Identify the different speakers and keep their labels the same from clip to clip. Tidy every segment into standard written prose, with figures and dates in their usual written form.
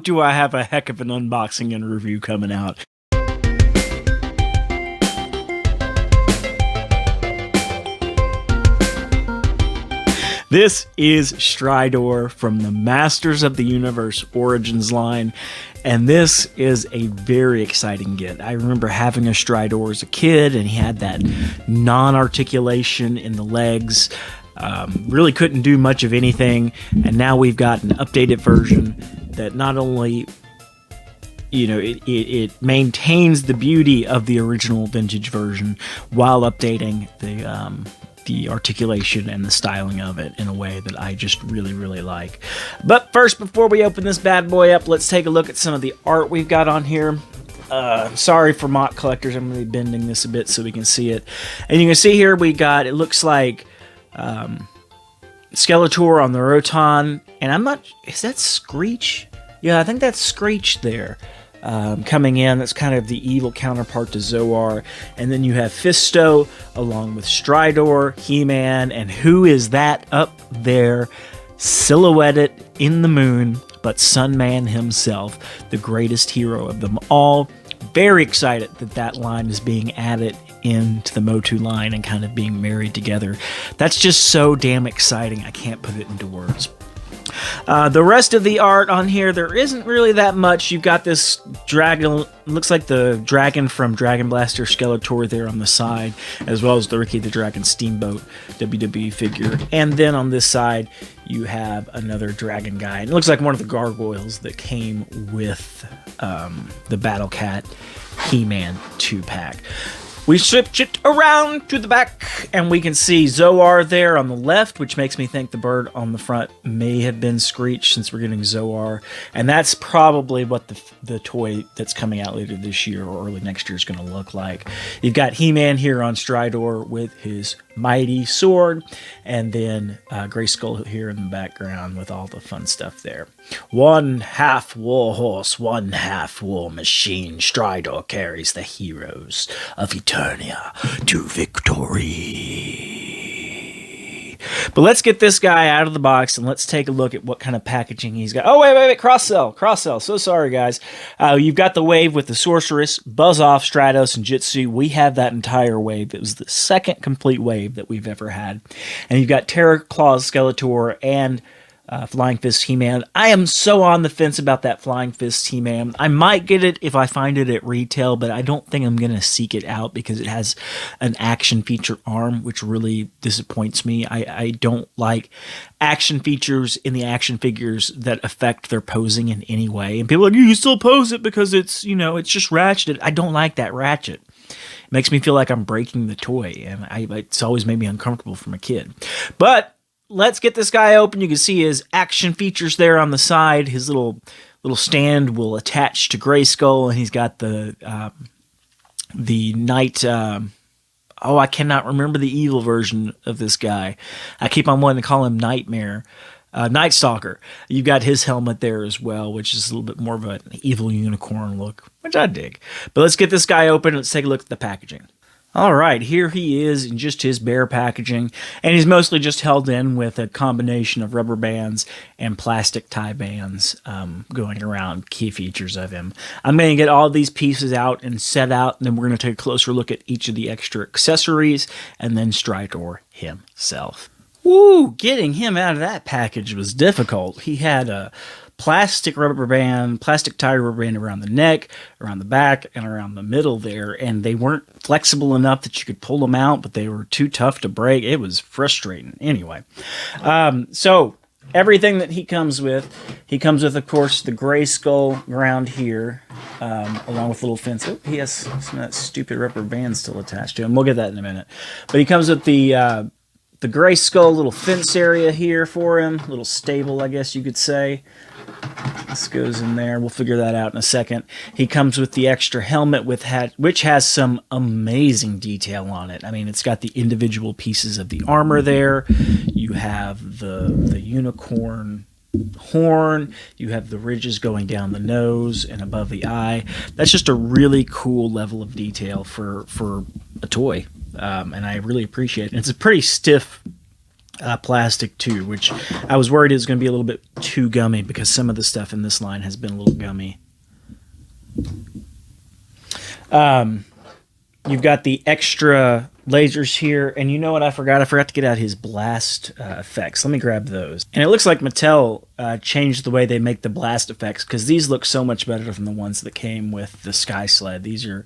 Speaker 1: do I have a heck of an unboxing and review coming out. This is Stridor from the Masters of the Universe Origins line, and this is a very exciting get. I remember having a Stridor as a kid, and he had that non-articulation in the legs. Really couldn't do much of anything, and now we've got an updated version that not only, you know, it maintains the beauty of the original vintage version while updating the articulation and the styling of it in a way that I just really, really like. But first, before we open this bad boy up, let's take a look at some of the art we've got on here. Sorry for mock collectors, I'm going to be bending this a bit so we can see it. And you can see here we got, it looks like Skeletor on the Roton, and I'm not, is that Screech? Yeah, I think that's Screech there. Coming in, that's kind of the evil counterpart to Zoar. And then you have Fisto along with Stridor, He-Man, and who is that up there silhouetted in the moon but Sunman himself, the greatest hero of them all. Very excited that that line is being added into the MotU line and kind of being married together. That's just so damn exciting, I can't put it into words. The rest of the art on here, there isn't really that much. You've got this dragon, looks like the dragon from Dragon Blaster Skeletor there on the side, as well as the Ricky the Dragon Steamboat WWE figure. And then on this side, you have another dragon guy. And it looks like one of the gargoyles that came with the Battle Cat He-Man 2-pack. We switch it around to the back, and we can see Zoar there on the left, which makes me think the bird on the front may have been Screech, since we're getting Zoar. And that's probably what the toy that's coming out later this year or early next year is going to look like. You've got He-Man here on Stridor with his mighty sword, and then Grayskull here in the background with all the fun stuff there. One half war horse, one half war machine, Stridor carries the heroes of Eternia to victory. But let's get this guy out of the box and let's take a look at what kind of packaging he's got. Oh, wait, cross-sell. So sorry, guys. You've got the wave with the Sorceress, Buzz-Off, Stratos, and Jitsu. We have that entire wave. It was the second complete wave that we've ever had. And you've got Terror Claws, Skeletor, and Flying Fist He-Man. I am so on the fence about that Flying Fist He-Man. I might get it if I find it at retail, but I don't think I'm going to seek it out because it has an action feature arm, which really disappoints me. I don't like action features in the action figures that affect their posing in any way. And people are like, you can still pose it because it's, you know, it's just ratcheted. I don't like that ratchet. It makes me feel like I'm breaking the toy, and it's always made me uncomfortable from a kid. But let's get this guy open. You can see his action features there on the side. His little stand will attach to Grayskull, and he's got the Night. I cannot remember the evil version of this guy. I keep on wanting to call him Nightmare. Night Stalker. You've got his helmet there as well, which is a little bit more of an evil unicorn look, which I dig. But let's get this guy open and let's take a look at the packaging. All right, here he is in just his bare packaging, and he's mostly just held in with a combination of rubber bands and plastic tie bands going around key features of him. I'm going to get all these pieces out and set out, and then we're going to take a closer look at each of the extra accessories, and then Stridor himself. Woo, getting him out of that package was difficult. He had a plastic tie rubber band around the neck, around the back, and around the middle there, and they weren't flexible enough that you could pull them out, but they were too tough to break. It was frustrating. Anyway, so everything that he comes with, of course, the Grayskull around here, along with little fence. Oh, he has some of that stupid rubber band still attached to him. We'll get that in a minute. But he comes with the Grayskull little fence area here for him, little stable, I guess you could say. This goes in there. We'll figure that out in a second. He comes with the extra helmet which has some amazing detail on it. I mean, it's got the individual pieces of the armor there. You have the unicorn horn. You have the ridges going down the nose and above the eye. That's just a really cool level of detail for a toy. And I really appreciate it. It's a pretty stiff plastic too, which I was worried it was going to be a little bit too gummy because some of the stuff in this line has been a little gummy. You've got the extra lasers here, and you know what I forgot? I forgot to get out his blast effects. Let me grab those. And it looks like Mattel changed the way they make the blast effects, because these look so much better than the ones that came with the Sky Sled. These are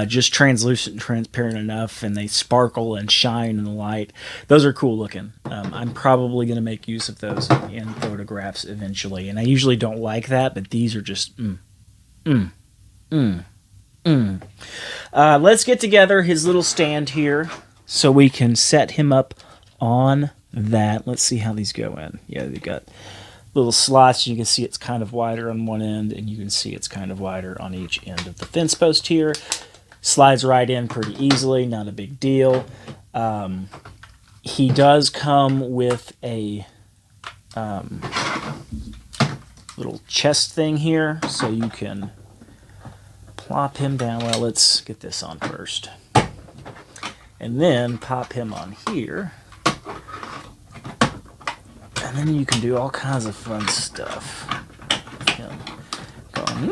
Speaker 1: just translucent and transparent enough, and they sparkle and shine in the light. Those are cool looking. I'm probably going to make use of those in photographs eventually, and I usually don't like that, but these are just let's get together his little stand here so we can set him up on that. Let's see how these go in. Yeah, they got little slots. You can see it's kind of wider on one end, and you can see it's kind of wider on each end of the fence post here. Slides right in pretty easily, not a big deal. He does come with a little chest thing here, so you can plop him down. Well, let's get this on first. And then pop him on here. And then you can do all kinds of fun stuff. Him going,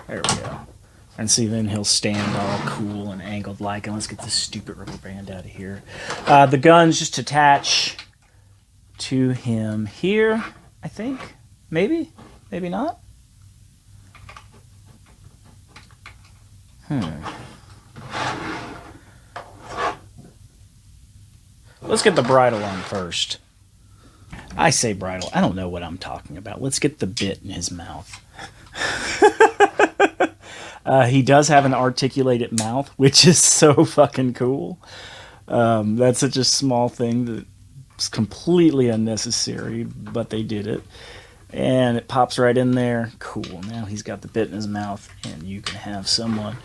Speaker 1: there we go. And see, then he'll stand all cool and angled like. And let's get this stupid rubber band out of here. The guns just attach to him here, I think. Maybe? Maybe not? Let's get the bridle on first. I say bridle. I don't know what I'm talking about. Let's get the bit in his mouth. He does have an articulated mouth, which is so fucking cool. That's such a small thing that it's completely unnecessary, but they did it. And it pops right in there. Cool. Now he's got the bit in his mouth, and you can have someone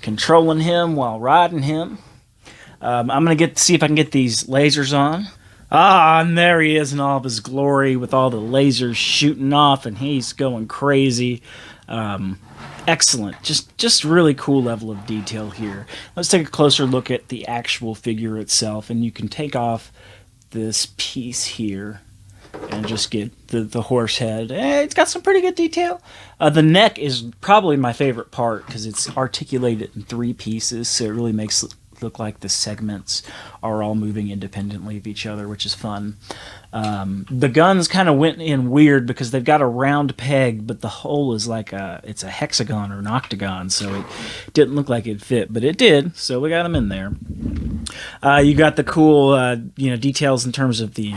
Speaker 1: controlling him while riding him. I'm going to see if I can get these lasers on. Ah, and there he is in all of his glory with all the lasers shooting off, and he's going crazy. Excellent. Just really cool level of detail here. Let's take a closer look at the actual figure itself, and you can take off this piece here and just get the horse head. It's got some pretty good detail. The neck is probably my favorite part because it's articulated in 3 pieces, so it really makes it look like the segments are all moving independently of each other, which is fun. The guns kind of went in weird because they've got a round peg, but the hole is like it's a hexagon or an octagon, so it didn't look like it fit, but it did, so we got them in there. You got the cool details in terms of the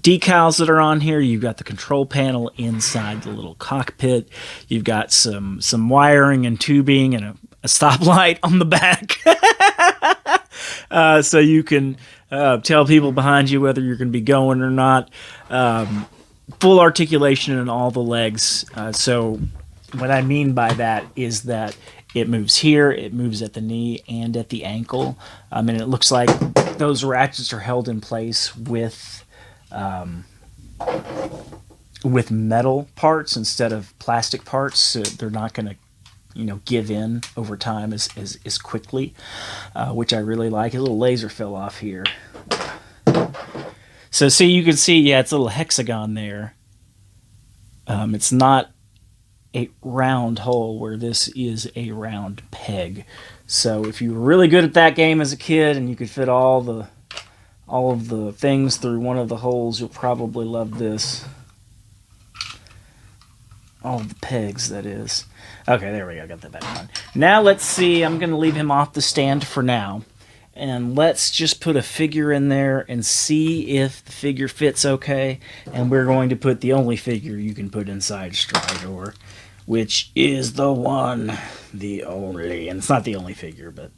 Speaker 1: decals that are on here. You've got the control panel inside the little cockpit. You've got some wiring and tubing and a stoplight on the back. So you can tell people behind you whether you're going to be going or not. Full articulation in all the legs. So what I mean by that is that it moves here, it moves at the knee and at the ankle. And it looks like those ratchets are held in place with metal parts instead of plastic parts, so they're not going to give in over time as quickly, which I really like. A little laser fell off here. So see, you can see, yeah, it's a little hexagon there. It's not a round hole where this is a round peg. So if you were really good at that game as a kid and you could fit all of the things through one of the holes, you'll probably love this. All of the pegs, that is. Okay, there we go. Got that back on. Now let's see. I'm going to leave him off the stand for now. And let's just put a figure in there and see if the figure fits okay. And we're going to put the only figure you can put inside Stridor, which is the one, the only. And it's not the only figure, but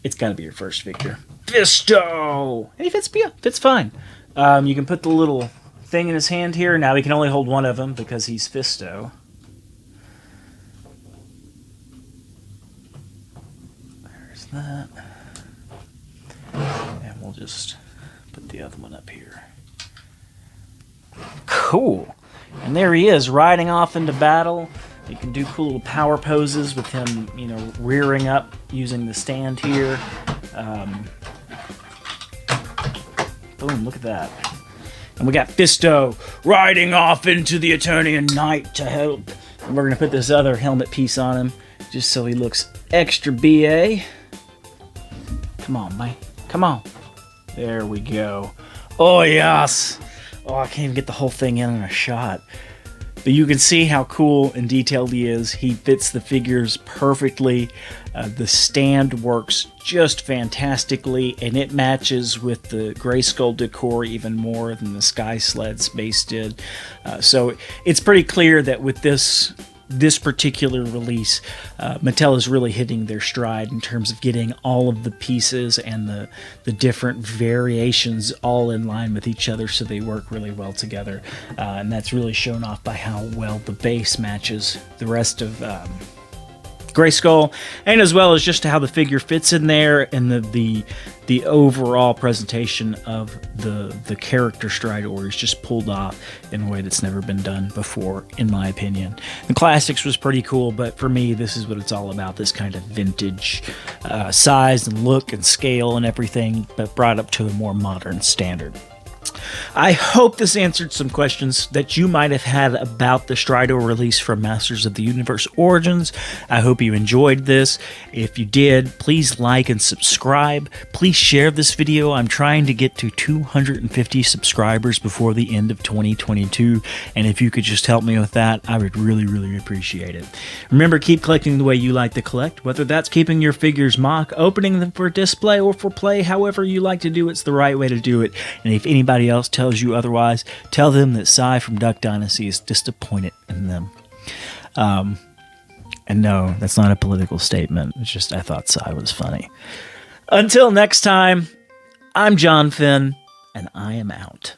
Speaker 1: it's got to be your first figure. Fisto! And he fits fine. You can put the little thing in his hand here. Now he can only hold one of them because he's Fisto. There's that. And we'll just put the other one up here. Cool. And there he is, riding off into battle. You can do cool little power poses with him, you know, rearing up using the stand here. Boom, look at that. And we got Fisto riding off into the Eternian night to help. And we're going to put this other helmet piece on him just so he looks extra BA. Come on, man. Come on. There we go. Oh, yes. Oh, I can't even get the whole thing in a shot. But you can see how cool and detailed he is. He fits the figures perfectly. The stand works just fantastically, and it matches with the Grayskull decor even more than the Sky Sled's base did. So it's pretty clear that with this particular release, Mattel is really hitting their stride in terms of getting all of the pieces and the different variations all in line with each other, so they work really well together. And that's really shown off by how well the base matches the rest of Grayskull, and as well as just how the figure fits in there, and the overall presentation of the character Stridor is just pulled off in a way that's never been done before, in my opinion. The Classics was pretty cool, but for me, this is what it's all about, this kind of vintage size and look and scale and everything, but brought up to a more modern standard. I hope this answered some questions that you might have had about the Stridor release from Masters of the Universe Origins. I hope you enjoyed this. If you did, please like and subscribe. Please share this video. I'm trying to get to 250 subscribers before the end of 2022, and if you could just help me with that, I would really, really appreciate it. Remember, keep collecting the way you like to collect, whether that's keeping your figures mock, opening them for display or for play, however you like to do it's the right way to do it. And if anybody else tells you otherwise, tell them that Cy from Duck Dynasty is disappointed in them. And no, that's not a political statement. It's just I thought Cy was funny. Until next time, I'm John Finn, and I am out.